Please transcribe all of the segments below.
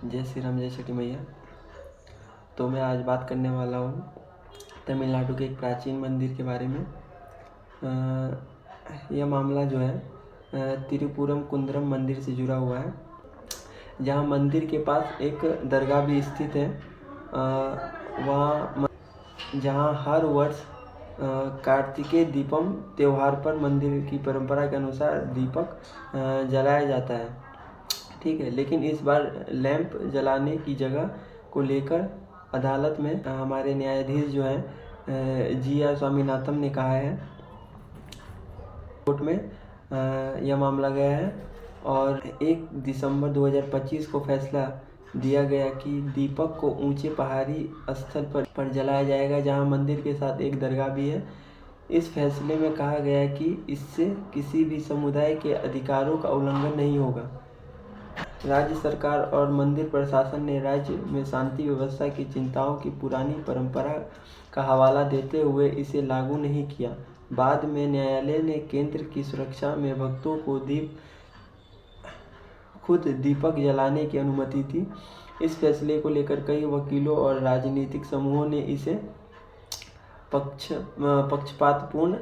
जय श्री राम, जय छठी मैया। तो मैं आज बात करने वाला हूँ तमिलनाडु के एक प्राचीन मंदिर के बारे में। यह मामला जो है तिरुपुरम कुंद्रम मंदिर से जुड़ा हुआ है, जहाँ मंदिर के पास एक दरगाह भी स्थित है। वहाँ जहाँ हर वर्ष कार्तिकेय दीपम त्यौहार पर मंदिर की परंपरा के अनुसार दीपक जलाया जाता है। ठीक है, लेकिन इस बार लैंप जलाने की जगह को लेकर अदालत में हमारे न्यायाधीश जो हैं जी.आर. स्वामीनाथन ने कहा है, कोर्ट में यह मामला गया है और 1 दिसंबर 2025 को फैसला दिया गया कि दीपक को ऊंचे पहाड़ी स्थल पर जलाया जाएगा, जहां मंदिर के साथ एक दरगाह भी है। इस फैसले में कहा गया कि इससे किसी भी समुदाय के अधिकारों का उल्लंघन नहीं होगा। राज्य सरकार और मंदिर प्रशासन ने राज्य में शांति व्यवस्था की चिंताओं की पुरानी परंपरा का हवाला देते हुए इसे लागू नहीं किया। बाद में न्यायालय ने केंद्र की सुरक्षा में भक्तों को खुद दीपक जलाने की अनुमति दी। इस फैसले को लेकर कई वकीलों और राजनीतिक समूहों ने इसे पक्षपातपूर्ण,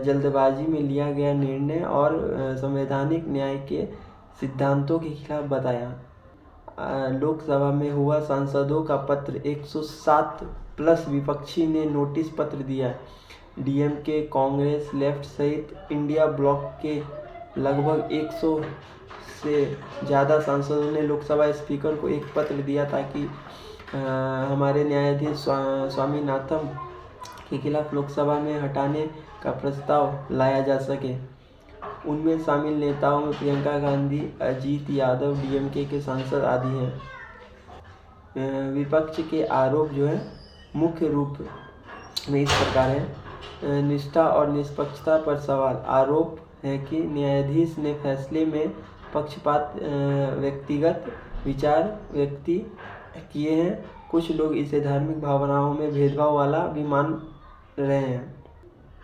जल्दबाजी में लिया गया निर्णय और संवैधानिक न्याय के सिद्धांतों के खिलाफ बताया। लोकसभा में हुआ सांसदों का पत्र 107 प्लस विपक्षी ने नोटिस पत्र दिया। डीएमके, कांग्रेस, लेफ्ट सहित इंडिया ब्लॉक के लगभग 100 से ज़्यादा सांसदों ने लोकसभा स्पीकर को एक पत्र दिया ताकि हमारे न्यायाधीश स्वामीनाथन के खिलाफ लोकसभा में हटाने का प्रस्ताव लाया जा सके। उनमें शामिल नेताओं में प्रियंका गांधी, अजीत यादव, डीएमके के सांसद आदि हैं। विपक्ष के आरोप जो है मुख्य रूप में इस प्रकार है। निष्ठा और निष्पक्षता पर सवाल। आरोप है कि न्यायाधीश ने फैसले में पक्षपात, व्यक्तिगत विचार व्यक्त किए हैं। कुछ लोग इसे धार्मिक भावनाओं में भेदभाव वाला भी मान रहे हैं।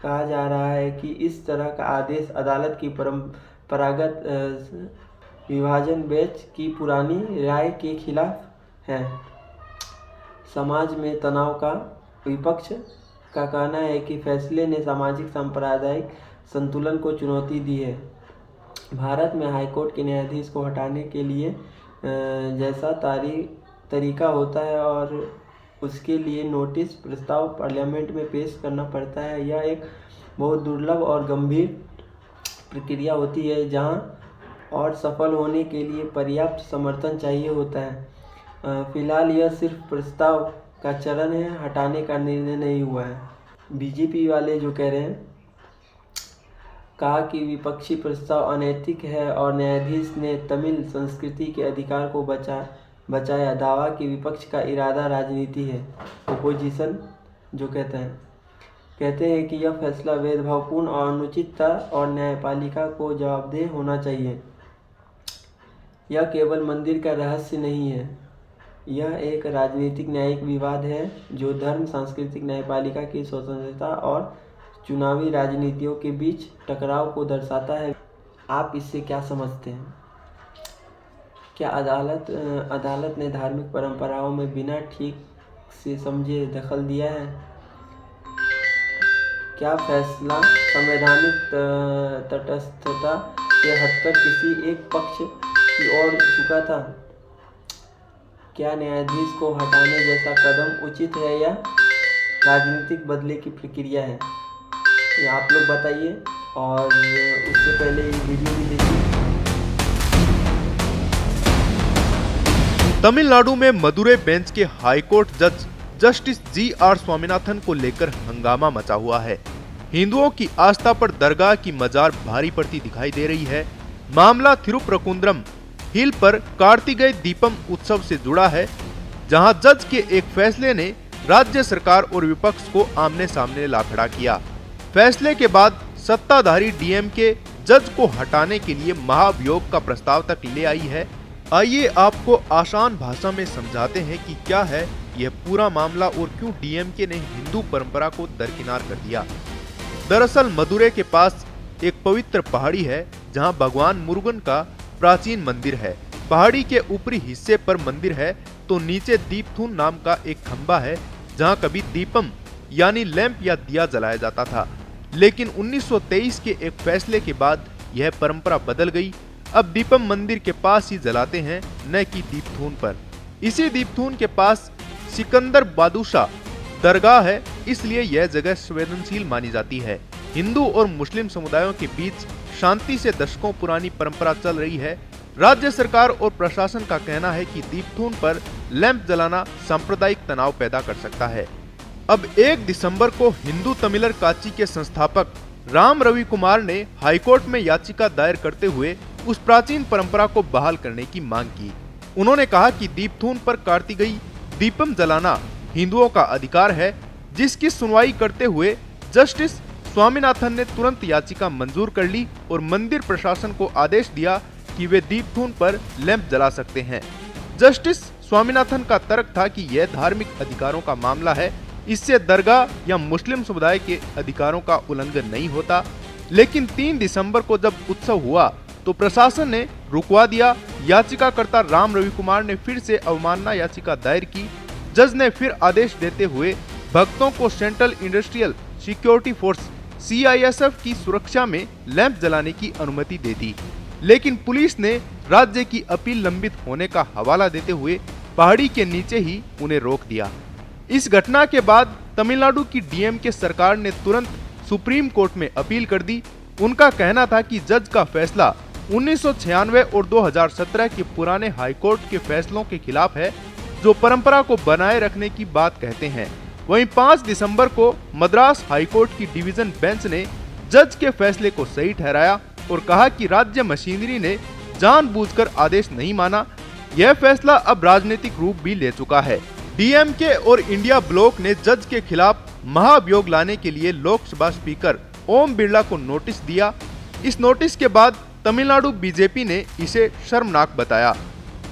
कहा जा रहा है कि इस तरह का आदेश अदालत की परंपरागत विभाजन बेंच की पुरानी राय के खिलाफ है। समाज में तनाव का विपक्ष का कहना है कि फैसले ने सामाजिक सांप्रदायिक संतुलन को चुनौती दी है। भारत में हाईकोर्ट के न्यायाधीश को हटाने के लिए जैसा तरीका होता है और उसके लिए नोटिस प्रस्ताव पार्लियामेंट में पेश करना पड़ता है। यह एक बहुत दुर्लभ और गंभीर प्रक्रिया होती है, जहां और सफल होने के लिए पर्याप्त समर्थन चाहिए होता है। फिलहाल यह सिर्फ प्रस्ताव का चरण है, हटाने का निर्णय नहीं हुआ है। बीजेपी वाले जो कह रहे हैं, कहा कि विपक्षी प्रस्ताव अनैतिक है और न्यायाधीश ने तमिल संस्कृति के अधिकार को बचाया। दावा कि विपक्ष का इरादा राजनीति है। ओपोजिशन जो कहते हैं कि यह फैसला भेदभावपूर्ण और अनुचित था और न्यायपालिका को जवाबदेह होना चाहिए। यह केवल मंदिर का रहस्य नहीं है, यह एक राजनीतिक न्यायिक विवाद है जो धर्म, सांस्कृतिक, न्यायपालिका की स्वतंत्रता और चुनावी राजनीतियों के बीच टकराव को दर्शाता है। आप इससे क्या समझते हैं? क्या अदालत ने धार्मिक परंपराओं में बिना ठीक से समझे दखल दिया है? क्या फैसला संवैधानिक तटस्थता से हटकर किसी एक पक्ष की ओर झुका था? क्या न्यायाधीश को हटाने जैसा कदम उचित है या राजनीतिक बदले की प्रक्रिया है? ये आप लोग बताइए और उससे पहले ये वीडियो भी देखिए। तमिलनाडु में मदुरै बेंच के हाईकोर्ट जज जस्टिस जी.आर. स्वामीनाथन को लेकर हंगामा मचा हुआ है। हिंदुओं की आस्था पर दरगाह की मजार भारी पड़ती दिखाई दे रही है। मामला थिरुप्रकुंद्रम हिल पर कार्तिकेय दीपम उत्सव से जुड़ा है, जहां जज के एक फैसले ने राज्य सरकार और विपक्ष को आमने सामने ला खड़ा किया। फैसले के बाद सत्ताधारी डीएमके जज को हटाने के लिए महाभियोग का प्रस्ताव तक ले आई है। आइए आपको आसान भाषा में समझाते हैं कि क्या है यह पूरा मामला और क्यों डीएमके ने हिंदू परंपरा को दरकिनार कर दिया। दरअसल मदुरै के पास एक पवित्र पहाड़ी है, जहां भगवान मुरुगन का प्राचीन मंदिर है। पहाड़ी के ऊपरी हिस्से पर मंदिर है तो नीचे दीपथून नाम का एक खंबा है जहां कभी दीपम यानी लैंप या दिया जलाया जाता था। लेकिन 1923 के एक फैसले के बाद यह परंपरा बदल गई। अब दीपम मंदिर के पास ही जलाते हैं, न कि दीपथून पर। इसी दीपथून के पास सिकंदर बादशाह दरगाह है, इसलिए यह जगह संवेदनशील मानी जाती है। हिंदू और मुस्लिम समुदायों के बीच शांति से दशकों पुरानी परंपरा चल रही है। राज्य सरकार और प्रशासन का कहना है कि दीपथून पर लैंप जलाना सांप्रदायिक तनाव पैदा कर सकता है। अब 1 दिसंबर को हिंदू तमिलर काची के संस्थापक राम रवि कुमार ने हाईकोर्ट में याचिका दायर करते हुए उस प्राचीन परंपरा को बहाल करने की मांग की। उन्होंने कहा कि दीपथून पर काटी गई दीपम जलाना हिंदुओं का अधिकार है, जिसकी सुनवाई करते हुए जस्टिस स्वामीनाथन ने तुरंत याचिका मंजूर कर ली और मंदिर प्रशासन को आदेश दिया कि वे दीपथून पर लैंप जला सकते हैं। जस्टिस स्वामीनाथन का तर्क था कि यह धार्मिक अधिकारों का मामला है, इससे दरगाह या मुस्लिम समुदाय के अधिकारों का उल्लंघन नहीं होता। लेकिन 3 दिसंबर को जब उत्सव हुआ तो प्रशासन ने रुकवा दिया। याचिकाकर्ता राम रवि कुमार ने फिर से अवमानना याचिका दायर की। जज ने फिर आदेश देते हुए भक्तों को central industrial security force CISF की सुरक्षा में लैंप जलाने की अनुमति दे दी। लेकिन पुलिस ने राज्य की अपील लंबित होने का हवाला देते हुए पहाड़ी के नीचे ही उन्हें रोक दिया। इस घटना के बाद तमिलनाडु की DMK सरकार ने तुरंत सुप्रीम कोर्ट में अपील कर दी। उनका कहना था कि जज का फैसला 1996 और 2017 के पुराने हाईकोर्ट के फैसलों के खिलाफ है, जो परंपरा को बनाए रखने की बात कहते हैं। वहीं 5 दिसंबर को मद्रास हाईकोर्ट की डिवीजन बेंच ने जज के फैसले को सही ठहराया और कहा कि राज्य मशीनरी ने जानबूझकर आदेश नहीं माना। यह फैसला अब राजनीतिक रूप भी ले चुका है। DMK और इंडिया ब्लॉक ने जज के खिलाफ महाभियोग लाने के लिए लोकसभा स्पीकर ओम बिरला को नोटिस दिया। इस नोटिस के बाद तमिलनाडु बीजेपी ने इसे शर्मनाक बताया।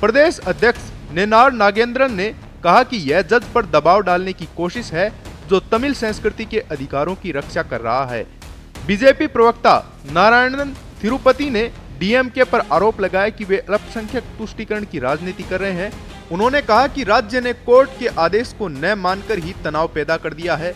प्रदेश अध्यक्ष नेनार नागेंद्रन ने कहा कि यह जज पर दबाव डालने की कोशिश है, जो तमिल संस्कृति के अधिकारों की रक्षा कर रहा है। बीजेपी प्रवक्ता नारायणन तिरुपति ने DMK पर आरोप लगाया कि वे अल्पसंख्यक तुष्टीकरण की राजनीति कर रहे हैं। उन्होंने कहा कि राज्य ने कोर्ट के आदेश को न मानकर ही तनाव पैदा कर दिया है।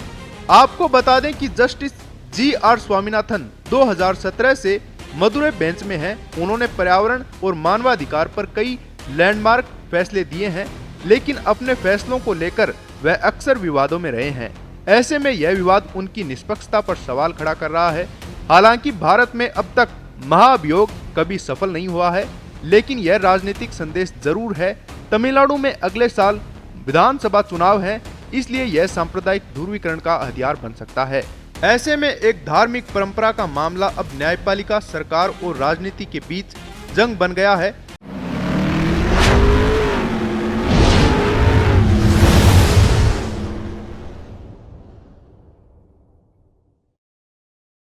आपको बता दें कि जस्टिस GR स्वामीनाथन 2017 से मदुरै बेंच में हैं। उन्होंने पर्यावरण और मानवाधिकार पर कई लैंडमार्क फैसले दिए हैं, लेकिन अपने फैसलों को लेकर वह अक्सर विवादों में रहे हैं। ऐसे में यह विवाद उनकी निष्पक्षता पर सवाल खड़ा कर रहा है। हालांकि भारत में अब तक महाभियोग कभी सफल नहीं हुआ है, लेकिन यह राजनीतिक संदेश जरूर है। तमिलनाडु में अगले साल विधानसभा चुनाव है, इसलिए यह सांप्रदायिक ध्रुवीकरण का हथियार बन सकता है। ऐसे में एक धार्मिक परंपरा का मामला अब न्यायपालिका, सरकार और राजनीति के बीच जंग बन गया है।